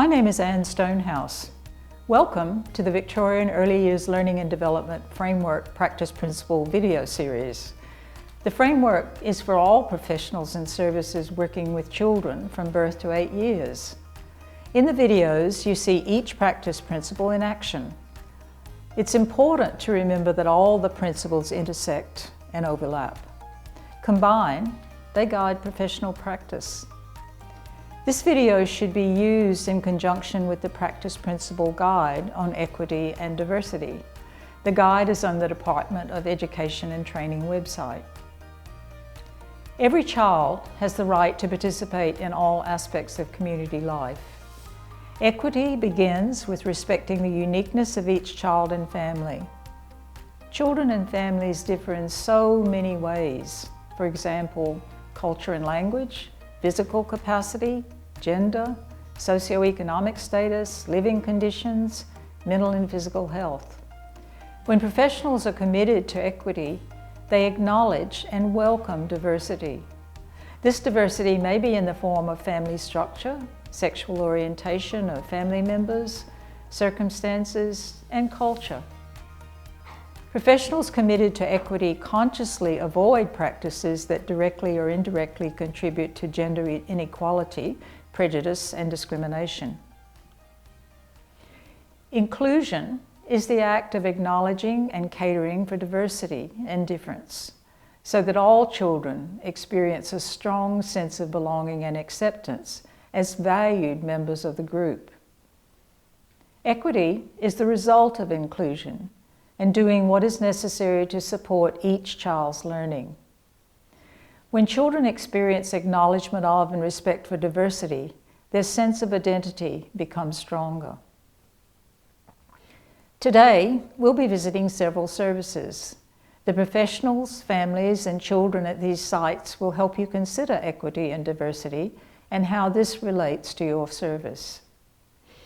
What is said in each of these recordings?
My name is Anne Stonehouse. Welcome to the Victorian Early Years Learning and Development Framework Practice Principle video series. The framework is for all professionals and services working with children from birth to 8 years. In the videos, you see each practice principle in action. It's important to remember that all the principles intersect and overlap. Combined, they guide professional practice. This video should be used in conjunction with the Practice Principle Guide on Equity and Diversity. The guide is on the Department of Education and Training website. Every child has the right to participate in all aspects of community life. Equity begins with respecting the uniqueness of each child and family. Children and families differ in so many ways. For example, culture and language, physical capacity, gender, socioeconomic status, living conditions, mental and physical health. When professionals are committed to equity, they acknowledge and welcome diversity. This diversity may be in the form of family structure, sexual orientation of family members, circumstances, and culture. Professionals committed to equity consciously avoid practices that directly or indirectly contribute to gender inequality, prejudice, and discrimination. Inclusion is the act of acknowledging and catering for diversity and difference, so that all children experience a strong sense of belonging and acceptance as valued members of the group. Equity is the result of inclusion and doing what is necessary to support each child's learning. When children experience acknowledgement of and respect for diversity, their sense of identity becomes stronger. Today, we'll be visiting several services. The professionals, families, and children at these sites will help you consider equity and diversity and how this relates to your service.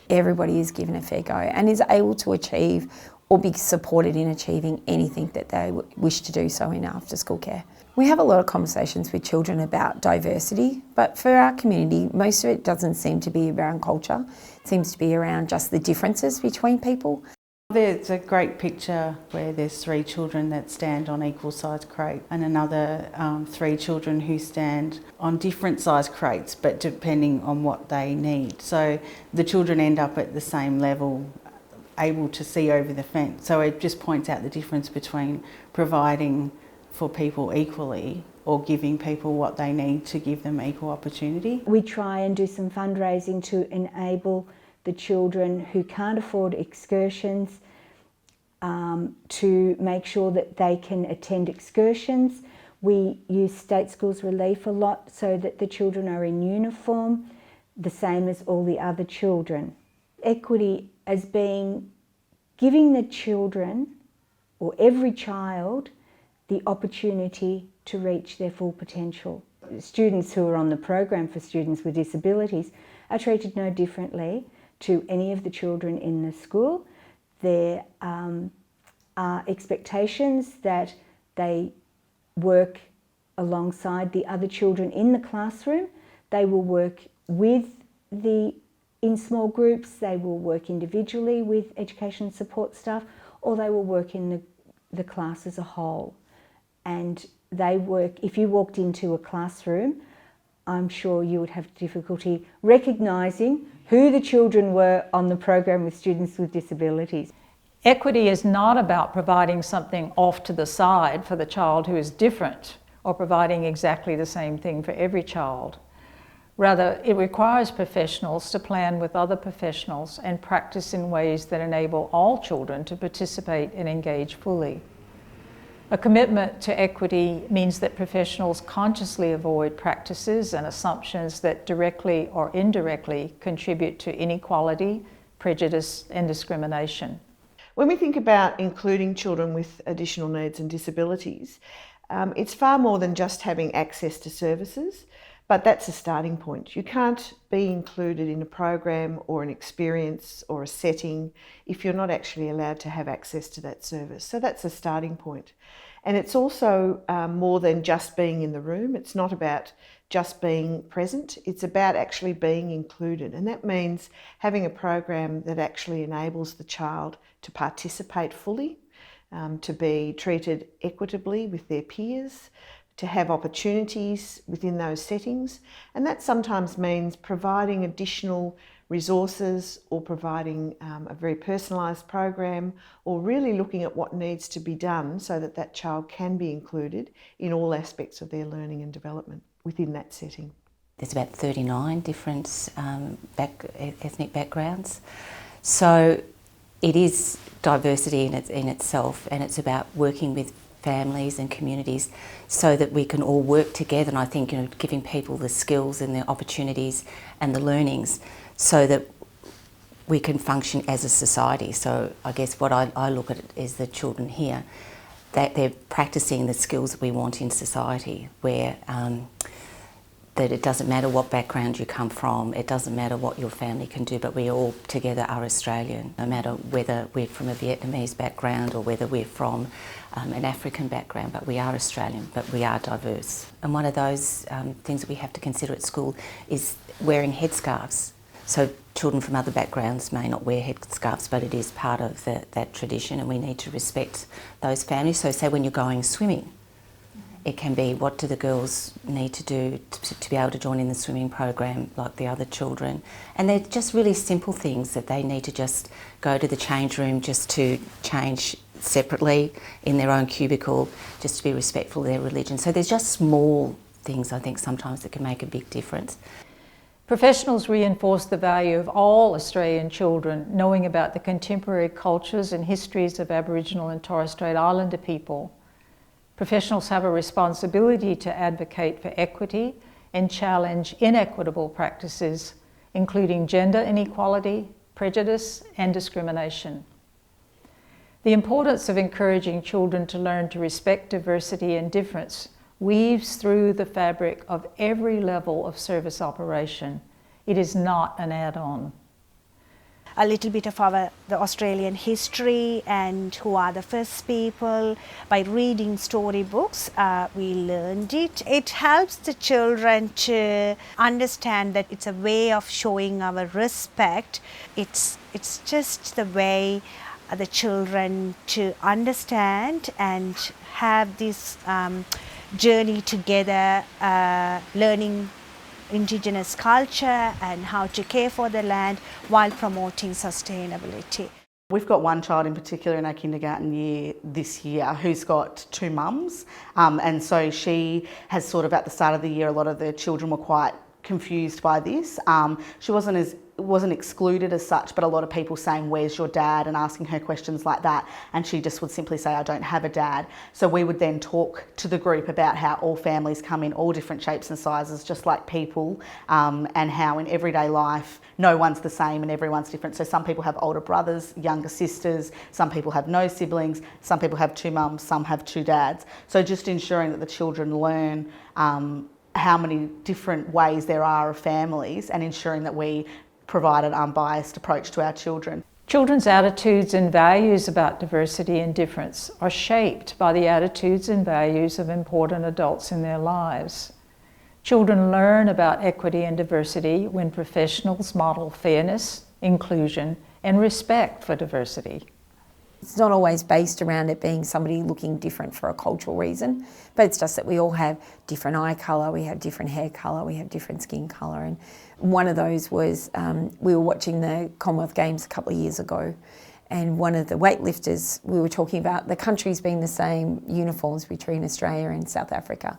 Everybody is given a fair go and is able to achieve or be supported in achieving anything that they wish to do so in after school care. We have a lot of conversations with children about diversity, but for our community, most of it doesn't seem to be around culture. It seems to be around just the differences between people. There's a great picture where there's 3 children that stand on equal size crate and another 3 children who stand on different size crates, but depending on what they need. So the children end up at the same level, able to see over the fence. So it just points out the difference between providing for people equally or giving people what they need to give them equal opportunity. We try and do some fundraising to enable the children who can't afford excursions to make sure that they can attend excursions. We use State Schools Relief a lot so that the children are in uniform, the same as all the other children. Equity as being giving the children, or every child, the opportunity to reach their full potential. Students who are on the program for students with disabilities are treated no differently to any of the children in the school. There are expectations that they work alongside the other children in the classroom. They will work in small groups, they will work individually with education support staff, or they will work in the class as a whole. And they work, if you walked into a classroom, I'm sure you would have difficulty recognising who the children were on the program with students with disabilities. Equity is not about providing something off to the side for the child who is different or providing exactly the same thing for every child. Rather, it requires professionals to plan with other professionals and practice in ways that enable all children to participate and engage fully. A commitment to equity means that professionals consciously avoid practices and assumptions that directly or indirectly contribute to inequality, prejudice, and discrimination. When we think about including children with additional needs and disabilities, it's far more than just having access to services, But that's a starting point. You can't be included in a program or an experience or a setting if you're not actually allowed to have access to that service. So that's a starting point. And it's also more than just being in the room. It's not about just being present. It's about actually being included. And that means having a program that actually enables the child to participate fully, to be treated equitably with their peers, to have opportunities within those settings. And that sometimes means providing additional resources or providing a very personalised program, or really looking at what needs to be done so that that child can be included in all aspects of their learning and development within that setting. There's about 39 different ethnic backgrounds. So it is diversity in itself, and it's about working with families and communities so that we can all work together. And I think, giving people the skills and the opportunities and the learnings so that we can function as a society. So I guess what I look at is the children here, that they're practicing the skills that we want in society, where that it doesn't matter what background you come from, it doesn't matter what your family can do, but we all together are Australian, no matter whether we're from a Vietnamese background or whether we're from an African background, but we are Australian, but we are diverse. And one of those things that we have to consider at school is wearing headscarves. So children from other backgrounds may not wear headscarves, but it is part of that tradition, and we need to respect those families. So say when you're going swimming, it can be, what do the girls need to do to be able to join in the swimming program like the other children? And they're just really simple things that they need to just go to the change room just to change separately in their own cubicle, just to be respectful of their religion. So there's just small things, I think, sometimes that can make a big difference. Professionals reinforce the value of all Australian children knowing about the contemporary cultures and histories of Aboriginal and Torres Strait Islander people. Professionals have a responsibility to advocate for equity and challenge inequitable practices, including gender inequality, prejudice, and discrimination. The importance of encouraging children to learn to respect diversity and difference weaves through the fabric of every level of service operation. It is not an add-on. A little bit of the Australian history and who are the first people. By reading storybooks, we learned it. It helps the children to understand that it's a way of showing our respect. It's just the way the children to understand and have this journey together, learning Indigenous culture and how to care for the land while promoting sustainability. We've got one child in particular in our kindergarten year this year who's got two mums, and so she has sort of, at the start of the year, a lot of the children were quite confused by this. She wasn't excluded as such, but a lot of people saying, "Where's your dad?" and asking her questions like that, and she just would simply say, "I don't have a dad." So we would then talk to the group about how all families come in all different shapes and sizes, just like people, and how in everyday life no one's the same and everyone's different. So some people have older brothers, younger sisters, some people have no siblings, some people have two mums, some have two dads. So just ensuring that the children learn how many different ways there are of families, and ensuring that we provide an unbiased approach to our children. Children's attitudes and values about diversity and difference are shaped by the attitudes and values of important adults in their lives. Children learn about equity and diversity when professionals model fairness, inclusion, and respect for diversity. It's not always based around it being somebody looking different for a cultural reason, but it's just that we all have different eye colour, we have different hair colour, we have different skin colour. And one of those was, we were watching the Commonwealth Games a couple of years ago, and one of the weightlifters, we were talking about the countries being the same uniforms between Australia and South Africa.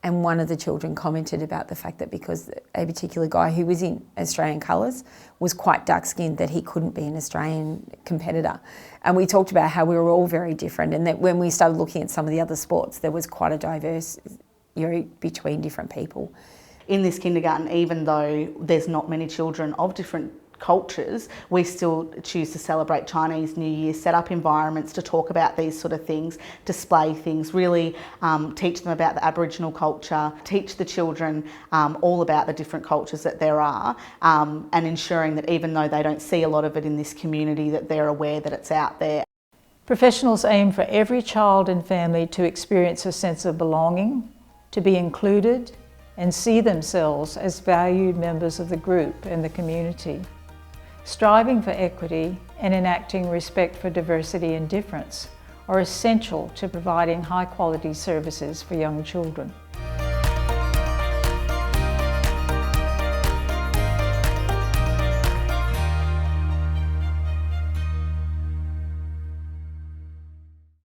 And one of the children commented about the fact that because a particular guy who was in Australian colours was quite dark-skinned, that he couldn't be an Australian competitor. And we talked about how we were all very different, and that when we started looking at some of the other sports, there was quite a diverse, between different people. In this kindergarten, even though there's not many children of different cultures, we still choose to celebrate Chinese New Year, set up environments to talk about these sort of things, display things, really teach them about the Aboriginal culture, teach the children all about the different cultures that there are, and ensuring that even though they don't see a lot of it in this community, that they're aware that it's out there. Professionals aim for every child and family to experience a sense of belonging, to be included, and see themselves as valued members of the group and the community. Striving for equity and enacting respect for diversity and difference are essential to providing high-quality services for young children.